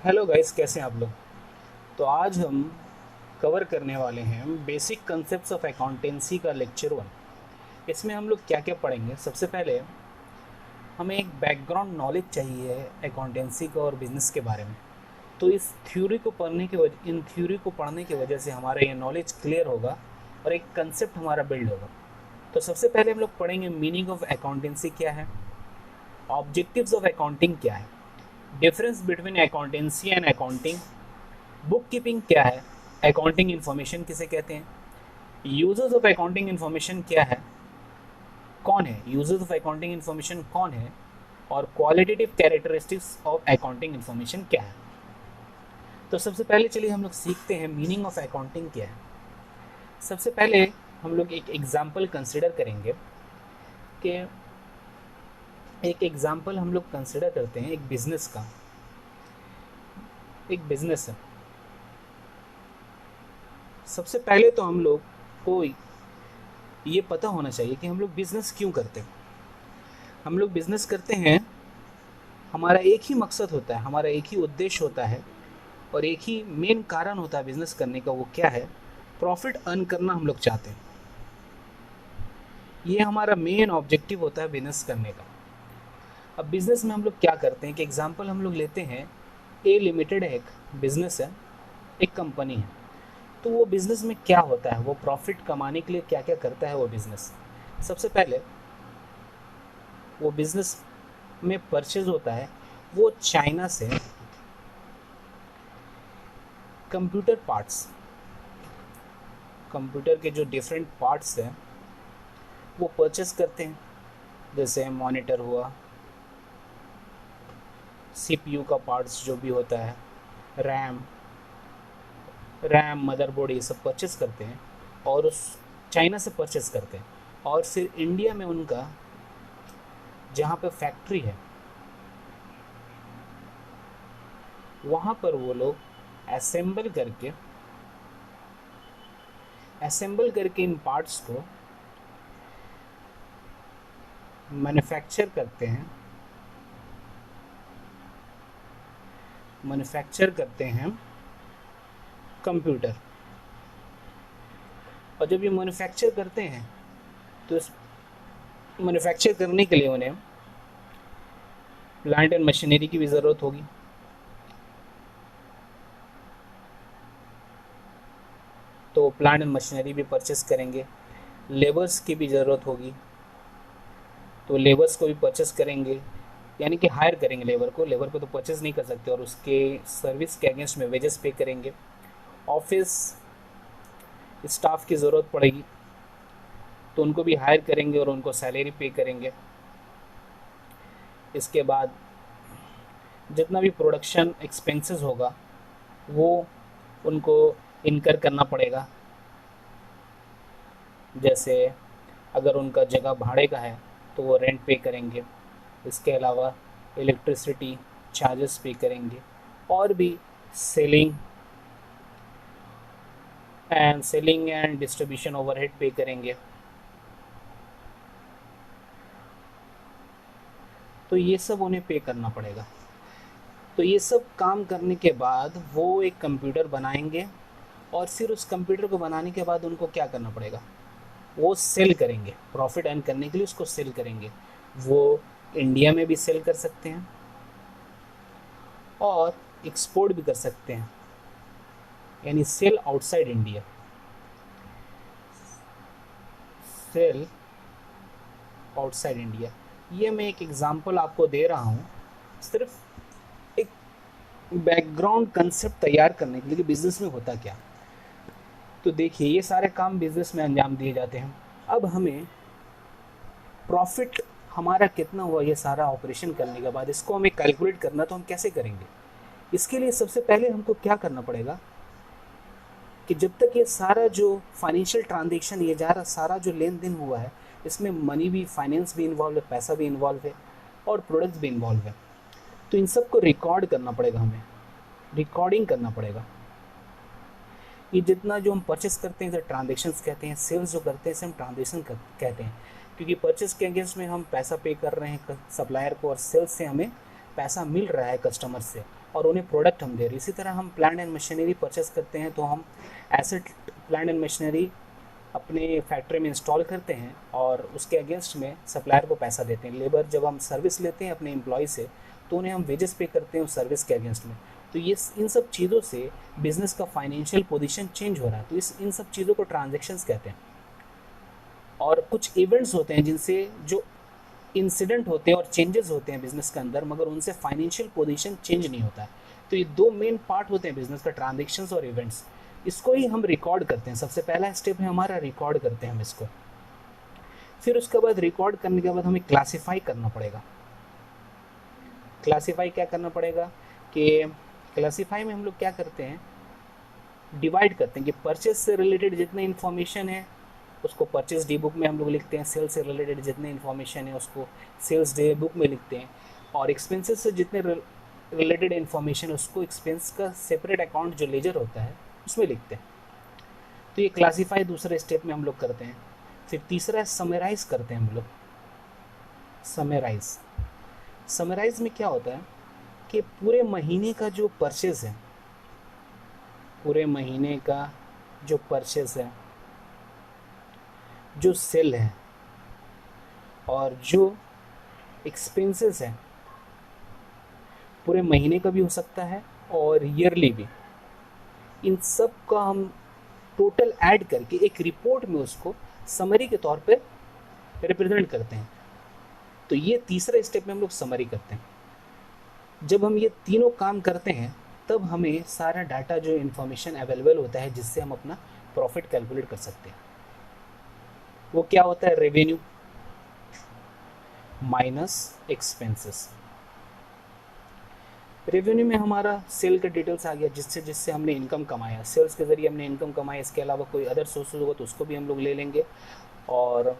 Hello guys, कैसे हैं आप लोग। तो आज हम कवर करने वाले हैं बेसिक कंसेप्ट्स ऑफ अकाउंटेंसी का लेक्चर 1। इसमें हम लोग क्या क्या पढ़ेंगे। सबसे पहले हमें एक बैकग्राउंड नॉलेज चाहिए अकाउंटेंसी का और बिजनेस के बारे में। तो इस थ्योरी को पढ़ने की वजह इन थ्योरी को पढ़ने की वजह से हमारा ये नॉलेज क्लियर होगा और एक कंसेप्ट हमारा बिल्ड होगा। तो सबसे पहले हम लोग पढ़ेंगे मीनिंग ऑफ अकाउंटेंसी क्या है, ऑब्जेक्टिव्स ऑफ अकाउंटिंग क्या है, difference between accountancy and accounting, book keeping क्या है, अकाउंटिंग इन्फॉर्मेशन किसे कहते हैं, यूजर्स ऑफ अकाउंटिंग इन्फॉर्मेशन क्या है, कौन है यूजर्स ऑफ अकाउंटिंग इन्फॉर्मेशन कौन है, और qualitative characteristics of accounting information क्या है। तो सबसे पहले चलिए हम लोग सीखते हैं मीनिंग ऑफ अकाउंटिंग क्या है। सबसे पहले हम लोग एक एग्जाम्पल कंसिडर करेंगे कि एक एग्जाम्पल हम लोग कंसिडर करते हैं एक बिजनेस का। एक बिजनेस है। सबसे पहले तो हम लोग को ये पता होना चाहिए कि हम लोग बिजनेस क्यों करते हैं। हम लोग बिजनेस करते हैं, हमारा एक ही मकसद होता है, हमारा एक ही उद्देश्य होता है और एक ही मेन कारण होता है बिजनेस करने का। वो क्या है? प्रॉफिट अर्न करना हम लोग चाहते हैं। ये हमारा मेन ऑब्जेक्टिव होता है बिजनेस करने का। अब बिजनेस में हम लोग क्या करते हैं कि एग्जांपल हम लोग लेते हैं, ए लिमिटेड एक बिजनेस है, एक कंपनी है। तो वो बिजनेस में क्या होता है, वो प्रॉफिट कमाने के लिए क्या क्या करता है वो बिजनेस। सबसे पहले वो बिजनेस में परचेज होता है, वो चाइना से कंप्यूटर पार्ट्स, कंप्यूटर के जो डिफरेंट पार्ट्स हैं वो परचेस करते हैं। जैसे मॉनिटर हुआ, सीपीयू का पार्ट्स जो भी होता है, रैम रैम मदरबोर्ड, ये सब परचेस करते हैं और उस चाइना से परचेस करते हैं। और फिर इंडिया में उनका जहाँ पे फैक्ट्री है वहाँ पर वो लोग असेंबल करके इन पार्ट्स को मैन्युफैक्चर करते हैं कंप्यूटर। और जब ये मैन्युफैक्चर करते हैं तो इस मैन्युफैक्चर करने के लिए उन्हें प्लांट एंड मशीनरी की भी ज़रूरत होगी। तो प्लांट एंड मशीनरी भी परचेस करेंगे। लेबर्स की भी ज़रूरत होगी, तो लेबर्स को भी परचेस करेंगे, यानी कि हायर करेंगे लेबर को। लेबर को तो परचेस नहीं कर सकते और उसके सर्विस के अगेंस्ट में वेजेस पे करेंगे। ऑफिस स्टाफ की ज़रूरत पड़ेगी, तो उनको भी हायर करेंगे और उनको सैलरी पे करेंगे। इसके बाद जितना भी प्रोडक्शन एक्सपेंसेस होगा वो उनको इनकर करना पड़ेगा। जैसे अगर उनका जगह भाड़े का है तो वो रेंट पे करेंगे। इसके अलावा इलेक्ट्रिसिटी चार्जेस पे करेंगे और भी सेलिंग एंड डिस्ट्रीब्यूशन ओवरहेड पे करेंगे। तो ये सब उन्हें पे करना पड़ेगा। तो ये सब काम करने के बाद वो एक कंप्यूटर बनाएंगे और फिर उस कंप्यूटर को बनाने के बाद उनको क्या करना पड़ेगा, वो सेल करेंगे। प्रॉफिट अर्न करने के लिए उसको सेल करेंगे। वो इंडिया में भी सेल कर सकते हैं और एक्सपोर्ट भी कर सकते हैं, यानी sale outside India. Sale outside India, ये मैं एक एग्जांपल आपको दे रहा हूँ सिर्फ एक बैकग्राउंड कंसेप्ट तैयार करने के लिए कि बिजनेस में होता क्या। तो देखिए, ये सारे काम बिजनेस में अंजाम दिए जाते हैं। अब हमें प्रॉफिट हमारा कितना हुआ ये सारा ऑपरेशन करने के बाद इसको हमें कैलकुलेट करना, तो हम कैसे करेंगे। इसके लिए सबसे पहले हमको क्या करना पड़ेगा कि जब तक ये सारा जो फाइनेंशियल ट्रांजेक्शन, ये जा रहा सारा जो लेन देन हुआ है, इसमें मनी भी, फाइनेंस भी इन्वॉल्व है, पैसा भी इन्वॉल्व है और प्रोडक्ट्स भी इन्वॉल्व है। तो इन सब को रिकॉर्ड करना पड़ेगा, हमें रिकॉर्डिंग करना पड़ेगा। ये जितना जो हम परचेस करते हैं इसे ट्रांजेक्शन्स कहते हैं, सेल्स जो करते हैं इसे हम ट्रांजेक्शन कहते हैं। क्योंकि परचेस के अगेंस्ट में हम पैसा पे कर रहे हैं सप्लायर को और सेल्स से हमें पैसा मिल रहा है कस्टमर से, और उन्हें प्रोडक्ट हम दे रहे हैं। इसी तरह हम प्लांट एंड मशीनरी परचेस करते हैं तो हम एसेट प्लांट एंड मशीनरी अपने फैक्ट्री में इंस्टॉल करते हैं और उसके अगेंस्ट में सप्लायर को पैसा देते हैं। लेबर जब हम सर्विस लेते हैं अपने एम्प्लॉय से तो उन्हें हम वेजेस पे करते हैं उस सर्विस के अगेंस्ट में। तो ये इन सब चीज़ों से बिजनेस का फाइनेंशियल पोजीशन चेंज हो रहा है। तो इन सब चीज़ों को ट्रांजैक्शंस कहते हैं। और कुछ इवेंट्स होते हैं जिनसे जो इंसिडेंट होते हैं और चेंजेस होते हैं बिजनेस के अंदर, मगर उनसे फाइनेंशियल पोजीशन चेंज नहीं होता है। तो ये दो मेन पार्ट होते हैं बिजनेस का, ट्रांजैक्शंस और इवेंट्स। इसको ही हम रिकॉर्ड करते हैं। सबसे पहला स्टेप है हमारा रिकॉर्ड करते हैं हम इसको। फिर उसके बाद रिकॉर्ड करने के बाद हमें क्लासीफाई करना पड़ेगा। क्लासीफाई क्या करना पड़ेगा कि क्लासीफाई में हम लोग क्या करते हैं, डिवाइड करते हैं कि परचेज से रिलेटेड जितने इन्फॉर्मेशन है उसको परचेज डी बुक में हम लोग लिखते हैं, सेल्स से रिलेटेड जितने इन्फॉर्मेशन है उसको सेल्स डे बुक में लिखते हैं, और एक्सपेंसेस से जितने रिलेटेड इन्फॉर्मेशन उसको एक्सपेंस का सेपरेट अकाउंट जो लेजर होता है उसमें लिखते हैं। तो ये क्लासीफाई दूसरे स्टेप में हम लोग करते हैं। फिर तीसरा समराइज करते हैं हम लोग। समराइज में क्या होता है कि पूरे महीने का जो परचेज है, पूरे महीने का जो परचेज है, जो सेल है और जो एक्सपेंसेस है, पूरे महीने का भी हो सकता है और ईयरली भी, इन सब का हम टोटल ऐड करके एक रिपोर्ट में उसको समरी के तौर पे रिप्रेजेंट करते हैं। तो ये तीसरे स्टेप में हम लोग समरी करते हैं। जब हम ये तीनों काम करते हैं तब हमें सारा डाटा जो इन्फॉर्मेशन अवेलेबल होता है जिससे हम अपना प्रॉफिट कैलकुलेट कर सकते हैं। वो क्या होता है, रेवेन्यू माइनस एक्सपेंसेस। रेवेन्यू में हमारा सेल का डिटेल्स आ गया, जिससे हमने इनकम कमाया, सेल्स के ज़रिए हमने इनकम कमाया। इसके अलावा कोई अदर सोर्सेज होगा तो उसको भी हम लोग ले लेंगे, और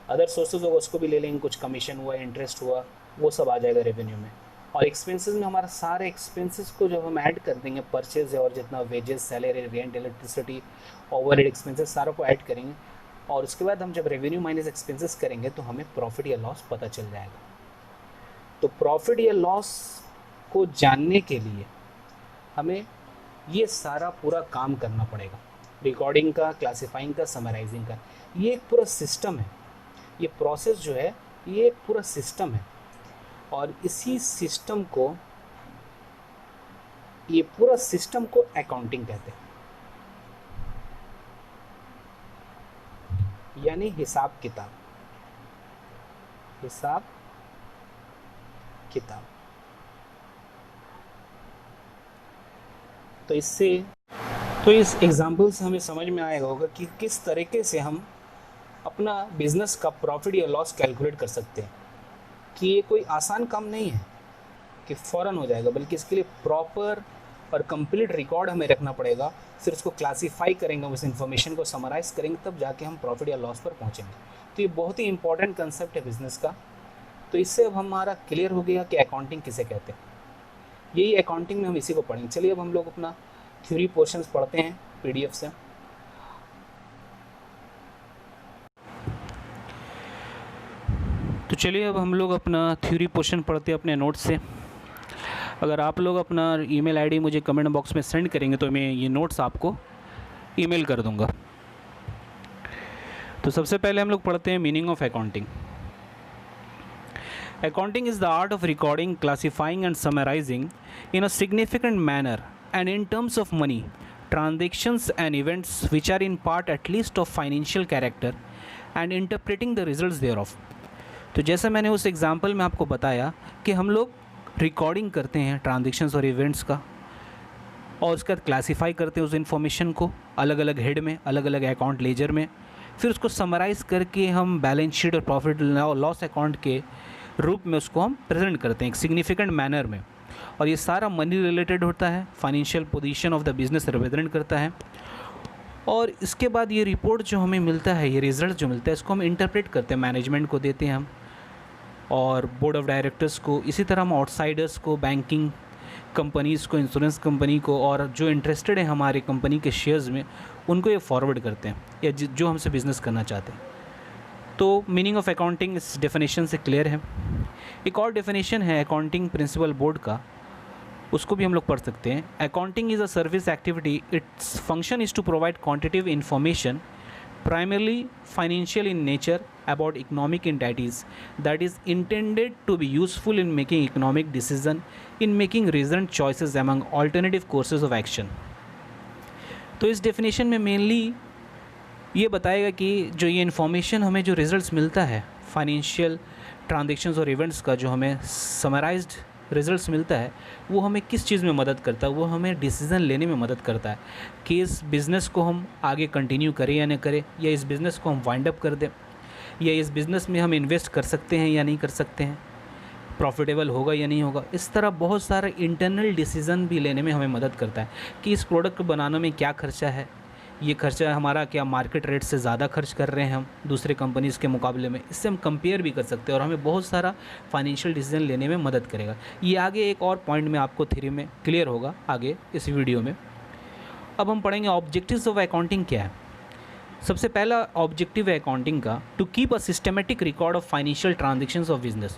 अदर सोर्सेज होगा उसको भी ले लेंगे। कुछ कमीशन हुआ, इंटरेस्ट हुआ, वो सब आ जाएगा रेवेन्यू में। और एक्सपेंसेस में हमारा सारे एक्सपेंसेस को जब हम ऐड कर देंगे, परचेज है और जितना wages, salary, rent, electricity, overhead expenses सारों को ऐड करेंगे, और उसके बाद हम जब रेवेन्यू माइनस एक्सपेंसेस करेंगे तो हमें प्रॉफिट या लॉस पता चल जाएगा। तो प्रॉफिट या लॉस को जानने के लिए हमें ये सारा पूरा काम करना पड़ेगा, रिकॉर्डिंग का, क्लासिफाइंग का, समराइजिंग का। ये एक पूरा सिस्टम है, ये प्रोसेस जो है ये एक पूरा सिस्टम है, और इसी सिस्टम को, ये पूरा सिस्टम को अकाउंटिंग कहते हैं, यानी हिसाब किताब। हिसाब किताब। तो इस एग्जाम्पल से हमें समझ में आएगा होगा कि किस तरीके से हम अपना बिजनेस का प्रॉफिट या लॉस कैलकुलेट कर सकते हैं। कि ये कोई आसान काम नहीं है कि फ़ौरन हो जाएगा, बल्कि इसके लिए प्रॉपर और कंप्लीट रिकॉर्ड हमें रखना पड़ेगा। फिर उसको क्लासीफाई करेंगे, उस इन्फॉर्मेशन को समराइज करेंगे, तब जाके हम प्रॉफिट या लॉस पर पहुँचेंगे। तो ये बहुत ही इंपॉर्टेंट कंसेप्ट है बिज़नेस का। तो इससे अब हमारा क्लियर हो गया कि अकाउंटिंग किसे कहते हैं। यही अकाउंटिंग में हम इसी को पढ़ेंगे। चलिए अब हम लोग अपना थ्योरी पोर्शंस पढ़ते हैं PDF से। तो चलिए अब हम लोग अपना थ्योरी पोर्शन पढ़ते हैं अपने नोट्स से। अगर आप लोग अपना ईमेल आईडी मुझे कमेंट बॉक्स में सेंड करेंगे तो मैं ये नोट्स आपको ईमेल कर दूंगा। तो सबसे पहले हम लोग पढ़ते हैं meaning of accounting. Accounting is the art of recording, classifying and summarizing in a significant manner and in terms of money, transactions and events which are in part at least of financial character and interpreting the results thereof. तो जैसा मैंने उस example में आपको बताया कि हम लोग रिकॉर्डिंग करते हैं ट्रांजेक्शन्स और इवेंट्स का, और उसके बाद क्लासीफाई करते हैं उस इन्फॉर्मेशन को अलग अलग हेड में, अलग अलग अकाउंट लेजर में। फिर उसको समराइज़ करके हम बैलेंस शीट और प्रॉफिट लॉस अकाउंट के रूप में उसको हम प्रेजेंट करते हैं एक सिग्निफिकेंट मैनर में। और ये सारा मनी रिलेटेड होता है, financial position of the business represent करता है। और इसके बाद ये रिपोर्ट जो हमें मिलता है, ये रिजल्ट जो मिलता है, इसको हम इंटरप्रेट करते हैं, मैनेजमेंट को देते हैं हम और बोर्ड ऑफ डायरेक्टर्स को। इसी तरह हम आउटसाइडर्स को, बैंकिंग कंपनीज़ को, इंश्योरेंस कंपनी को, और जो इंटरेस्टेड है हमारे कंपनी के शेयर्स में, उनको ये फॉरवर्ड करते हैं, या जो हमसे बिज़नेस करना चाहते हैं। तो मीनिंग ऑफ अकाउंटिंग इस डेफिनेशन से क्लियर है। एक और डेफिनेशन है अकाउंटिंग प्रिंसिपल बोर्ड का, उसको भी हम लोग पढ़ सकते हैं। Accounting is a service activity, its function is to provide quantitative information primarily financial in nature about economic entities that is intended to be useful in making economic decision, in making reasoned choices among alternative courses of action। तो इस definition में mainly ये बताएगा कि जो ये information हमें जो रिजल्ट्स मिलता है फाइनेंशियल ट्रांजेक्शन्स और इवेंट्स का, जो हमें समराइज्ड रिजल्ट्स मिलता है, वो हमें किस चीज़ में मदद करता है, वो हमें डिसीज़न लेने में मदद करता है कि इस बिज़नेस को हम आगे कंटिन्यू करें या नहीं करें, या इस बिज़नेस को हम वाइंड अप कर दें, या इस बिज़नेस में हम इन्वेस्ट कर सकते हैं या नहीं कर सकते हैं, प्रॉफिटेबल होगा या नहीं होगा। इस तरह बहुत सारे इंटरनल डिसीज़न भी लेने में हमें मदद करता है कि इस प्रोडक्ट को बनाने में क्या खर्चा है, ये खर्चा हमारा क्या मार्केट रेट से ज़्यादा खर्च कर रहे हैं हम दूसरे कंपनीज़ के मुकाबले में, इससे हम कंपेयर भी कर सकते हैं और हमें बहुत सारा फाइनेंशियल डिसीजन लेने में मदद करेगा। ये आगे एक और पॉइंट में आपको थ्योरी में क्लियर होगा आगे इस वीडियो में। अब हम पढ़ेंगे ऑब्जेक्टिव्स ऑफ अकाउंटिंग क्या है। सबसे पहला ऑब्जेक्टिव है अकाउंटिंग का, to keep a systematic record of financial transactions of business.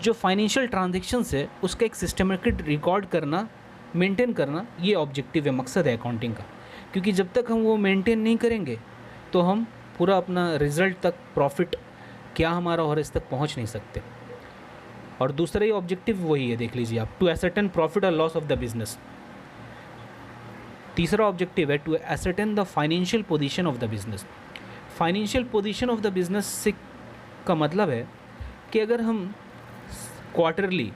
जो फाइनेंशियल ट्रांजेक्शन्स है उसका एक सिस्टमेटिक रिकॉर्ड करना, मेंटेन करना, ये ऑब्जेक्टिव है, मकसद है अकाउंटिंग का। क्योंकि जब तक हम वो मेंटेन नहीं करेंगे तो हम पूरा अपना रिज़ल्ट तक, प्रॉफिट क्या हमारा और इस तक पहुंच नहीं सकते। और दूसरा ही ऑब्जेक्टिव वही है, देख लीजिए आप, टू एसर्टेन प्रॉफिट और लॉस ऑफ द बिजनेस। तीसरा ऑब्जेक्टिव है to ascertain the financial position of the business. Financial position of the business से का मतलब है कि अगर हम क्वार्टरली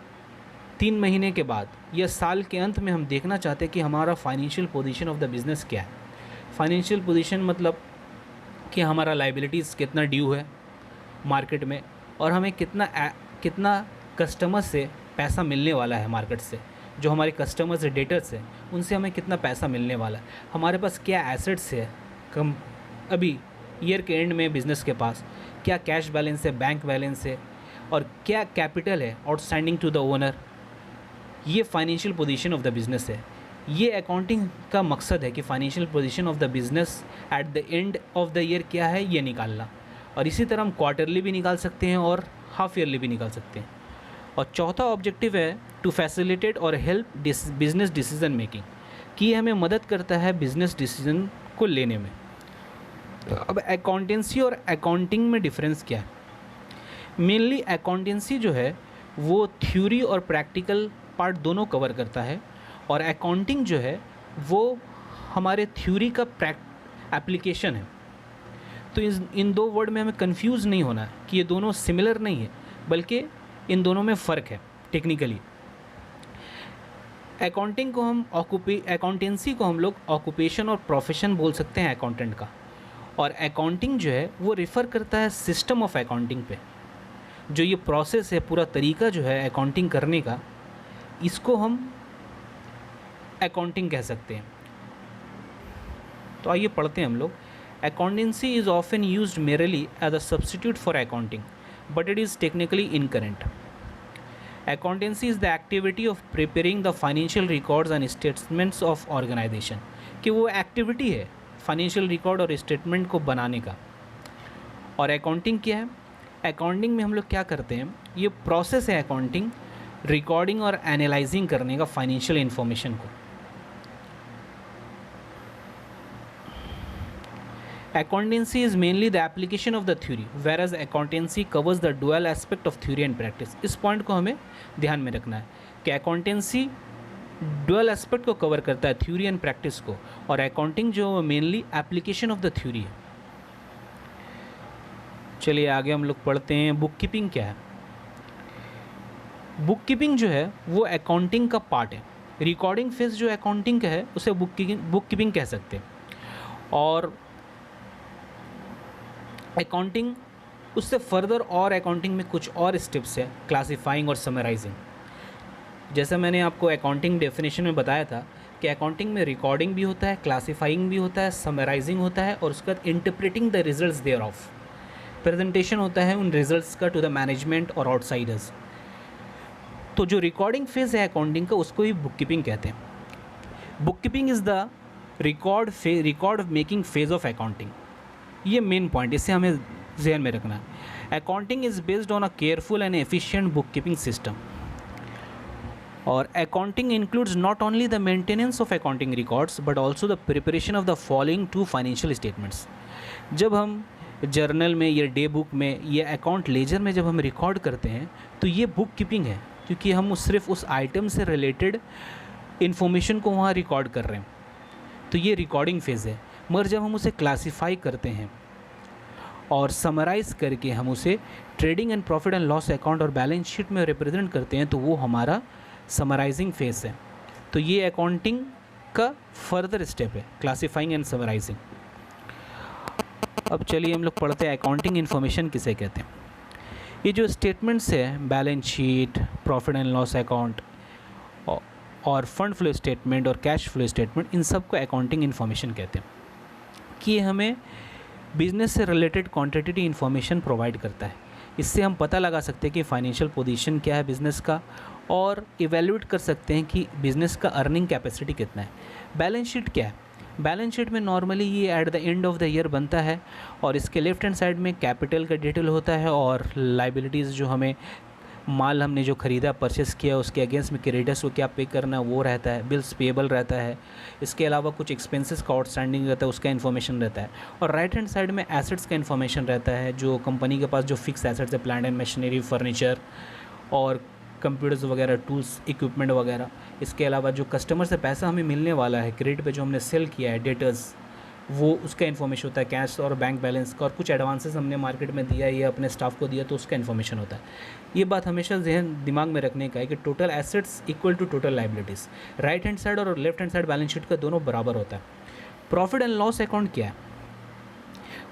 3 महीने के बाद या साल के अंत में हम देखना चाहते हैं कि हमारा financial position of the business क्या है। फाइनेंशियल पोजीशन मतलब कि हमारा लाइबिलिटीज़ कितना ड्यू है मार्केट में, और हमें कितना कस्टमर से पैसा मिलने वाला है मार्केट से, जो हमारे कस्टमर्स डेटर्स हैं उनसे हमें कितना पैसा मिलने वाला है, हमारे पास क्या एसेट्स है कम अभी ईयर के एंड में बिज़नेस के पास, क्या कैश बैलेंस है, बैंक बैलेंस है, और क्या कैपिटल है आउटस्टैंडिंग टू द ओनर। ये financial position of the business है। ये अकाउंटिंग का मकसद है कि financial position of the business at the end of the year क्या है ये निकालना, और इसी तरह हम क्वार्टरली भी निकाल सकते हैं और हाफ ईयरली भी निकाल सकते हैं। और चौथा ऑब्जेक्टिव है टू फैसिलिटेट और हेल्प बिजनेस डिसीजन मेकिंग, कि ये हमें मदद करता है बिजनेस डिसीजन को लेने में। अब अकाउंटेंसी और अकाउंटिंग में डिफरेंस क्या है। मेनली अकाउंटेंसी जो है वो थ्योरी और प्रैक्टिकल पार्ट दोनों कवर करता है, और अकाउंटिंग जो है वो हमारे थ्योरी का एप्लीकेशन है। तो इन दो वर्ड में हमें कंफ्यूज नहीं होना है कि ये दोनों सिमिलर नहीं है, बल्कि इन दोनों में फ़र्क है टेक्निकली। अकाउंटिंग को हम अकाउंटेंसी को हम लोग ऑक्यूपेशन और प्रोफेशन बोल सकते हैं अकाउंटेंट का, और अकाउंटिंग जो है वो रिफ़र करता है सिस्टम ऑफ अकाउंटिंग पे। जो ये प्रोसेस है, पूरा तरीका जो है अकाउंटिंग करने का, इसको हम अकाउंटिंग कह सकते हैं। तो आइए पढ़ते हैं हम लोग। Accountancy is often used merely as a substitute for accounting, but it is technically incorrect. Accountancy is the activity of preparing the financial records and statements of organization, कि वो एक्टिविटी है फाइनेंशियल रिकॉर्ड और statement को बनाने का। और accounting क्या है? अकाउंटिंग में हम लोग क्या करते हैं, ये प्रोसेस है अकाउंटिंग रिकॉर्डिंग और एनालाइजिंग करने का फाइनेंशियल इन्फॉर्मेशन को। Accountancy is mainly the application of the theory, whereas accountancy covers the dual aspect of theory and practice। इस पॉइंट को हमें ध्यान में रखना है कि अकाउंटेंसी डुअल एस्पेक्ट को कवर करता है, थ्योरी एंड प्रैक्टिस को, और अकाउंटिंग जो mainly application of the theory है। चलिए आगे हम लोग पढ़ते हैं बुक कीपिंग क्या है। बुक कीपिंग जो है वो अकाउंटिंग का पार्ट है। रिकॉर्डिंग फेज जो अकाउंटिंग का है उसे बुक कीपिंग कह सकते हैं, और अकाउंटिंग उससे फर्दर और अकाउंटिंग में कुछ और स्टेप्स है, क्लासिफाइंग और समराइजिंग। जैसा मैंने आपको अकाउंटिंग डेफिनेशन में बताया था कि अकाउंटिंग में रिकॉर्डिंग भी होता है, क्लासिफाइंग भी होता है, समराइजिंग होता है, और उसके बाद interpreting the results thereof, presentation होता है उन रिजल्ट्स का टू द मैनेजमेंट और आउटसाइडर्स। तो जो रिकॉर्डिंग फेज़ है अकाउंटिंग का उसको ही बुक कीपिंग कहते हैं। Book keeping is the record making phase of accounting. ये मेन पॉइंट, इसे हमें ध्यान में रखना है। Accounting is based on a careful and efficient book keeping system. और accounting includes not only the maintenance of accounting records but also the preparation of the following two financial statements. जब हम journal में या day book में या account laser में जब हम रिकॉर्ड करते हैं तो ये बुक कीपिंग है, क्योंकि हम सिर्फ उस आइटम से रिलेटेड इन्फॉर्मेशन को वहाँ रिकॉर्ड कर रहे हैं, तो ये रिकॉर्डिंग फेज़ है। मगर जब हम उसे क्लासीफाई करते हैं और समराइज़ करके हम उसे trading and profit and loss account और बैलेंस शीट में रिप्रेजेंट करते हैं तो वो हमारा समराइजिंग फेज़ है। तो ये अकाउंटिंग का फर्दर स्टेप है, क्लासीफाइंग एंड समराइजिंग। अब चलिए हम लोग पढ़ते हैं अकाउंटिंग इन्फॉर्मेशन किसे कहते हैं। ये जो स्टेटमेंट्स है, balance sheet, profit and loss account और फंड फ्लो स्टेटमेंट और कैश फ्लो स्टेटमेंट, इन सब को अकाउंटिंग इन्फॉर्मेशन कहते हैं कि हमें बिजनेस से रिलेटेड क्वांटिटेटिव इन्फॉर्मेशन प्रोवाइड करता है। इससे हम पता लगा सकते हैं कि फाइनेंशियल पोजीशन क्या है बिज़नेस का और इवेल्यूएट कर सकते हैं कि बिज़नेस का अर्निंग कैपेसिटी कितना है। बैलेंस शीट क्या है? बैलेंस शीट में नॉर्मली ये at the end of the year बनता है और इसके लेफ्ट हैंड साइड में कैपिटल का डिटेल होता है और लाइबिलिटीज़, जो हमें माल हमने जो ख़रीदा परचेस किया उसके अगेंस्ट में क्रेडिटर्स को क्या पे करना है वो रहता है, बिल्स पेएबल रहता है। इसके अलावा कुछ एक्सपेंसेस का आउटस्टैंडिंग रहता है, उसका इन्फॉर्मेशन रहता है। और राइट हैंड साइड में एसेट्स का इन्फॉर्मेशन रहता है, जो कंपनी के पास जो फिक्स एसेट्स है, प्लांट एंड मशीनरी, फर्नीचर और कंप्यूटर्स वगैरह, टूल्स, इक्विपमेंट वगैरह। इसके अलावा जो कस्टमर से पैसा हमें मिलने वाला है क्रेडिट पे, जो हमने सेल किया है, डेटर्स, वो उसका इन्फॉर्मेशन होता है, कैश और बैंक बैलेंस का, और कुछ एडवांसेस हमने मार्केट में दिया या अपने स्टाफ को दिया तो उसका इन्फॉर्मेशन होता है। ये बात हमेशा जहन दिमाग में रखने का है कि total assets equal to total liabilities. Right hand side और left hand side balance sheet का दोनों बराबर होता है। प्रॉफिट एंड लॉस अकाउंट क्या है?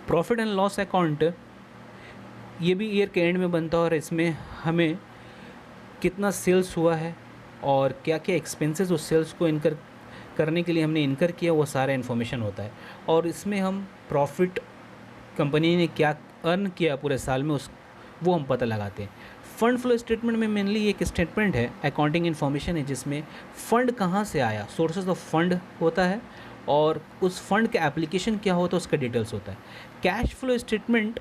प्रॉफिट एंड लॉस अकाउंट ये भी ईयर के एंड में बनता है और इसमें हमें कितना सेल्स हुआ है और क्या क्या एक्सपेंसेस उस सेल्स को इनकर करने के लिए हमने इनकर किया, वो सारा इन्फॉर्मेशन होता है। और इसमें हम प्रॉफिट कंपनी ने क्या अर्न किया पूरे साल में वो हम पता लगाते हैं। फ़ंड फ्लो स्टेटमेंट में मेनली एक स्टेटमेंट है, अकाउंटिंग इन्फॉर्मेशन है, जिसमें फ़ंड कहाँ से आया, सोर्सेज ऑफ फंड होता है और उस फंड का एप्लीकेशन क्या होता है उसका डिटेल्स होता है। कैश फ्लो स्टेटमेंट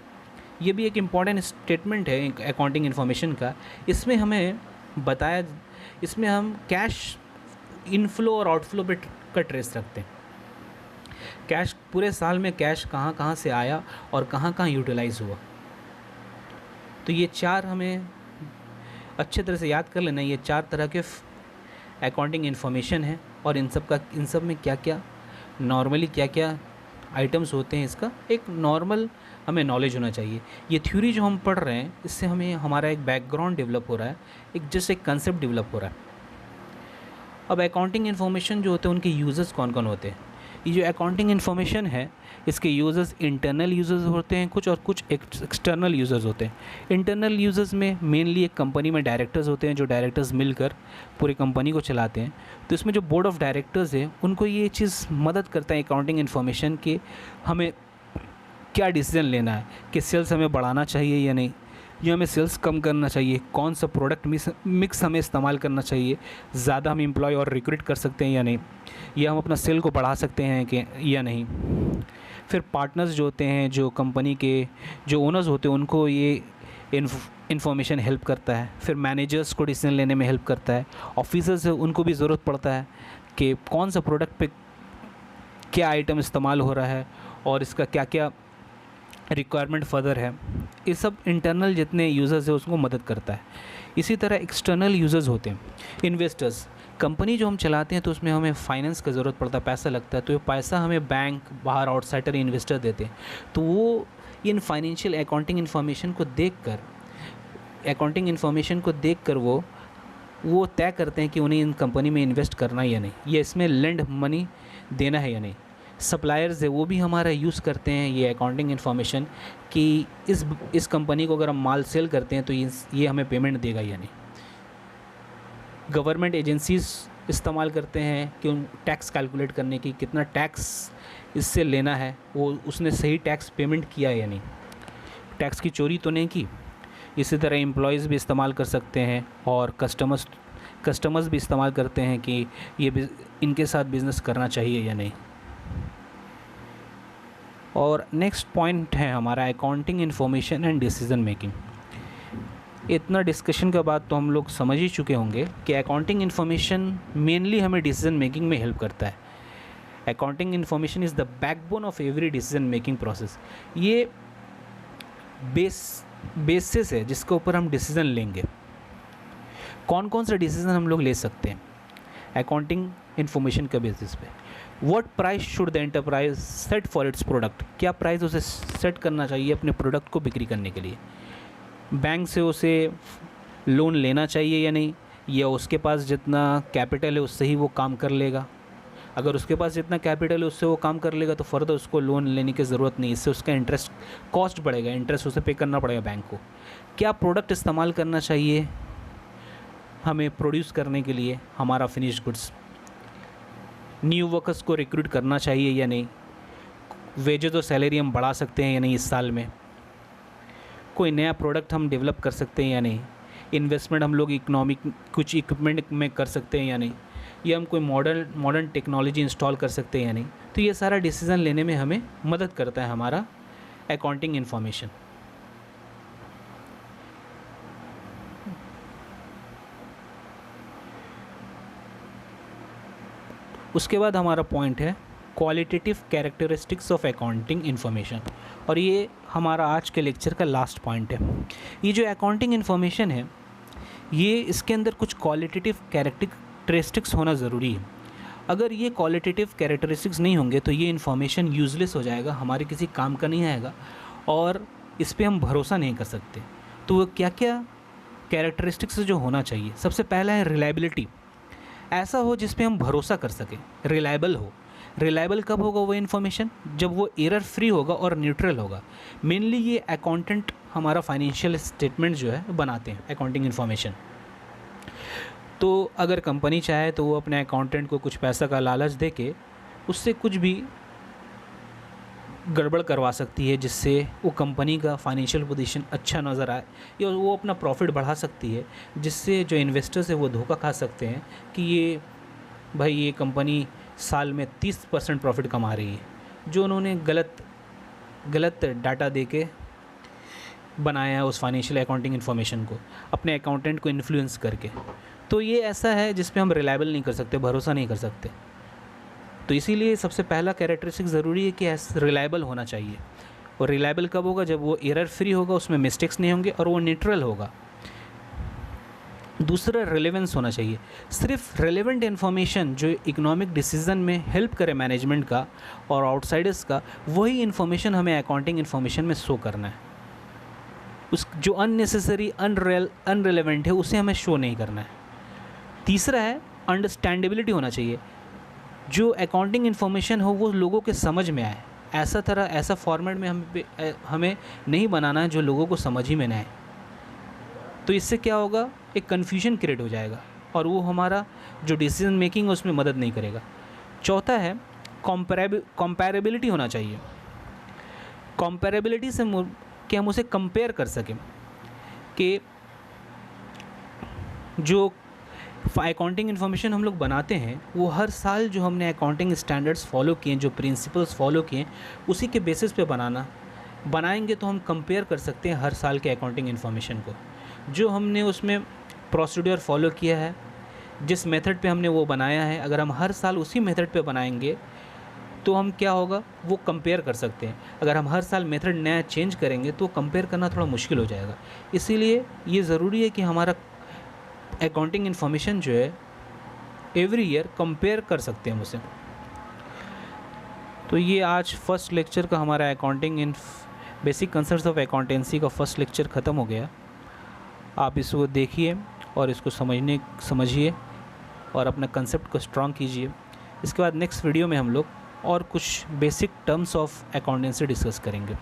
ये भी एक इम्पॉर्टेंट स्टेटमेंट है अकाउंटिंग इन्फॉर्मेशन का। इसमें हमें बताया, इसमें हम कैश इनफ्लो और आउटफ्लो पे का ट्रेस रखते हैं। कैश पूरे साल में कैश कहाँ कहाँ से आया और कहाँ कहाँ यूटिलाइज़ हुआ। तो ये चार हमें अच्छे तरह से याद कर लेना, ये चार तरह के अकाउंटिंग इन्फॉर्मेशन है और इन सब में क्या क्या नॉर्मली क्या क्या आइटम्स होते हैं, इसका एक नॉर्मल हमें नॉलेज होना चाहिए। ये थ्योरी जो हम पढ़ रहे हैं इससे हमें हमारा एक बैकग्राउंड डेवलप हो रहा है, एक कंसेप्ट डेवलप हो रहा है। अब अकाउंटिंग इन्फॉर्मेशन जो होते हैं उनके यूज़र्स कौन कौन होते हैं? ये जो अकाउंटिंग इन्फॉर्मेशन है इसके यूज़र्स इंटरनल यूज़र्स होते हैं कुछ, और कुछ एक्सटर्नल यूज़र्स होते हैं। इंटरनल यूज़र्स में मेनली एक कंपनी में डायरेक्टर्स होते हैं, जो डायरेक्टर्स मिलकर पूरी कंपनी को चलाते हैं। तो इसमें जो बोर्ड ऑफ डायरेक्टर्स है उनको ये चीज़ मदद करता है अकाउंटिंग इन्फॉर्मेशन के हमें क्या डिसीजन लेना है कि सेल्स हमें बढ़ाना चाहिए या नहीं, या हमें सेल्स कम करना चाहिए, कौन सा प्रोडक्ट मिक्स हमें इस्तेमाल करना चाहिए, ज़्यादा हम एम्प्लॉय और रिक्रूट कर सकते हैं या नहीं, या हम अपना सेल को बढ़ा सकते हैं कि या नहीं। फिर पार्टनर्स जो होते हैं, जो कंपनी के जो ओनर्स होते हैं, उनको ये इन्फॉर्मेशन हेल्प करता है। फिर मैनेजर्स को डिसीजन लेने में हेल्प करता है। ऑफिसर्स है उनको भी ज़रूरत पड़ता है कि कौन सा प्रोडक्ट पे क्या आइटम इस्तेमाल हो रहा है और इसका क्या क्या रिक्वायरमेंट फर्दर है। ये सब इंटरनल जितने यूज़र्स है उसको मदद करता है। इसी तरह एक्सटर्नल यूज़र्स होते हैं, इन्वेस्टर्स। कंपनी जो हम चलाते हैं तो उसमें हमें फाइनेंस का ज़रूरत पड़ता है, पैसा लगता है, तो ये पैसा हमें बैंक, बाहर आउटसाइडर इन्वेस्टर देते हैं। तो वो इन फाइनेंशियल अकाउंटिंग इन्फॉर्मेशन को देखकर वो तय करते हैं कि उन्हें इन कंपनी में इन्वेस्ट करना है या नहीं, या इसमें लेंड मनी देना है या नहीं। सप्लायर्स है वो भी हमारा यूज़ करते हैं ये अकाउंटिंग इन्फॉर्मेशन कि इस कंपनी को अगर हम माल सेल करते हैं तो ये हमें पेमेंट देगा या नहीं। गवर्नमेंट एजेंसीज़ इस्तेमाल करते हैं कि उन टैक्स कैलकुलेट करने की, कितना टैक्स इससे लेना है, वो उसने सही टैक्स पेमेंट किया या नहीं, टैक्स की चोरी तो नहीं की। इसी तरह एम्प्लॉयज़ भी इस्तेमाल कर सकते हैं और कस्टमर्स भी इस्तेमाल करते हैं कि ये इनके साथ बिज़नेस करना चाहिए या नहीं। और नेक्स्ट पॉइंट है हमारा accounting information and decision making. इतना डिस्कशन के बाद तो हम लोग समझ ही चुके होंगे कि अकाउंटिंग इन्फॉर्मेशन मेनली हमें डिसीजन मेकिंग में हेल्प करता है। Accounting information is the backbone of every decision making process. ये बेसिस है जिसके ऊपर हम डिसीज़न लेंगे। कौन कौन सा डिसीज़न हम लोग ले सकते हैं अकाउंटिंग इन्फॉर्मेशन के बेसिस पे। What price should the enterprise set for its product, क्या प्राइस उसे सेट करना चाहिए अपने प्रोडक्ट को बिक्री करने के लिए। बैंक से उसे लोन लेना चाहिए या नहीं, या उसके पास जितना कैपिटल है उससे ही वो काम कर लेगा। अगर उसके पास जितना कैपिटल है उससे वो काम कर लेगा तो फर्दर उसको लोन लेने की ज़रूरत नहीं, इससे उसका इंटरेस्ट कॉस्ट बढ़ेगा, इंटरेस्ट उसे पे करना पड़ेगा बैंक को। क्या प्रोडक्ट इस्तेमाल करना चाहिए हमें प्रोड्यूस करने के लिए हमारा फिनिश गुड्स। न्यू वर्कर्स को रिक्रूट करना चाहिए या नहीं, वेजेस और सैलरी हम बढ़ा सकते हैं या नहीं इस साल में, कोई नया प्रोडक्ट हम डेवलप कर सकते हैं या नहीं, इन्वेस्टमेंट हम लोग इकोनॉमिक कुछ इक्विपमेंट में कर सकते हैं या नहीं, या हम कोई मॉडर्न टेक्नोलॉजी इंस्टॉल कर सकते हैं या नहीं। तो ये सारा डिसीज़न लेने में हमें मदद करता है हमारा अकाउंटिंग इन्फॉर्मेशन। उसके बाद हमारा पॉइंट है qualitative characteristics of accounting information, और ये हमारा आज के लेक्चर का लास्ट पॉइंट है। ये जो अकाउंटिंग इन्फॉर्मेशन है ये इसके अंदर कुछ क्वालिटेटिव कैरेक्टरिस्टिक्स होना ज़रूरी है। अगर ये क्वालिटेटिव कैरेक्टरिस्टिक्स नहीं होंगे तो ये इन्फॉर्मेशन यूज़लेस हो जाएगा, हमारे किसी काम का नहीं आएगा और इस पर हम भरोसा नहीं कर सकते। तो वो क्या क्या कैरेक्टरिस्टिक्स जो होना चाहिए, सबसे पहला है रिलायबिलिटी। ऐसा हो जिस पे हम भरोसा कर सकें, रिलायबल हो। रिलायबल कब होगा वो इन्फॉर्मेशन, जब वो एरर फ्री होगा और न्यूट्रल होगा। मेनली ये अकाउंटेंट हमारा फाइनेंशियल स्टेटमेंट जो है बनाते हैं अकाउंटिंग इन्फॉर्मेशन। तो अगर कंपनी चाहे तो वो अपने अकाउंटेंट को कुछ पैसा का लालच दे के उससे कुछ भी गड़बड़ करवा सकती है जिससे वो कंपनी का फाइनेंशियल पोजीशन अच्छा नज़र आए, या वो अपना प्रॉफिट बढ़ा सकती है जिससे जो इन्वेस्टर्स है वो धोखा खा सकते हैं कि ये भाई ये कंपनी साल में 30% प्रॉफिट कमा रही है, जो उन्होंने गलत डाटा दे के बनाया है उस फाइनेंशियल अकाउंटिंग इन्फॉर्मेशन को अपने अकाउंटेंट को इन्फ्लुएंस करके। तो ये ऐसा है जिस पे हम रिलायबल नहीं कर सकते, भरोसा नहीं कर सकते। तो इसीलिए सबसे पहला कैरेक्टरिस्टिक ज़रूरी है कि रिलायबल होना चाहिए। और रिलायबल कब होगा, जब वो एरर फ्री होगा, उसमें मिस्टेक्स नहीं होंगे और वो न्यूट्रल होगा। दूसरा रेलेवेंस होना चाहिए। सिर्फ रेलेवेंट इन्फॉर्मेशन जो इकोनॉमिक डिसीजन में हेल्प करे मैनेजमेंट का और आउटसाइडर्स का, वही इन्फॉर्मेशन हमें अकाउंटिंग इन्फॉर्मेशन में शो करना है। उस जो अननेसेसरी अनरिलेवेंट है उसे हमें शो नहीं करना है। तीसरा है अंडरस्टैंडेबिलिटी होना चाहिए। जो अकाउंटिंग इन्फॉर्मेशन हो वो लोगों के समझ में आए, ऐसा फॉर्मेट में हमें नहीं बनाना है जो लोगों को समझ ही में ना आए। तो इससे क्या होगा, एक कन्फ्यूजन क्रिएट हो जाएगा और वो हमारा जो डिसीजन मेकिंग है उसमें मदद नहीं करेगा। चौथा है कंपैरेबिलिटी होना चाहिए। कंपैरेबिलिटी से कि हम उसे कंपेयर कर सकें कि जो अकाउंटिंग इन्फॉर्मेशन हम लोग बनाते हैं वो हर साल जो हमने अकाउंटिंग स्टैंडर्ड्स फॉलो किए, जो प्रिंसिपल्स फॉलो किए, उसी के बेसिस पे बनाएंगे तो हम कंपेयर कर सकते हैं हर साल के अकाउंटिंग इन्फॉर्मेशन को। जो हमने उसमें प्रोसीड्यूर फॉलो किया है, जिस मेथड पे हमने वो बनाया है, अगर हम हर साल उसी मेथड पे बनाएंगे तो हम क्या होगा वो कंपेयर कर सकते हैं। अगर हम हर साल मेथड नया चेंज करेंगे तो कंपेयर करना थोड़ा मुश्किल हो जाएगा। इसीलिए ये ज़रूरी है कि हमारा अकाउंटिंग इन्फॉर्मेशन जो है एवरी ईयर कंपेयर कर सकते हैं उसे। तो ये आज फर्स्ट लेक्चर का हमारा accounting in basic concepts of accountancy का फर्स्ट लेक्चर ख़त्म हो गया। आप इसको देखिए और इसको समझिए और अपना कंसेप्ट को स्ट्रॉन्ग कीजिए। इसके बाद नेक्स्ट वीडियो में हम लोग और कुछ basic terms of accountancy discuss करेंगे।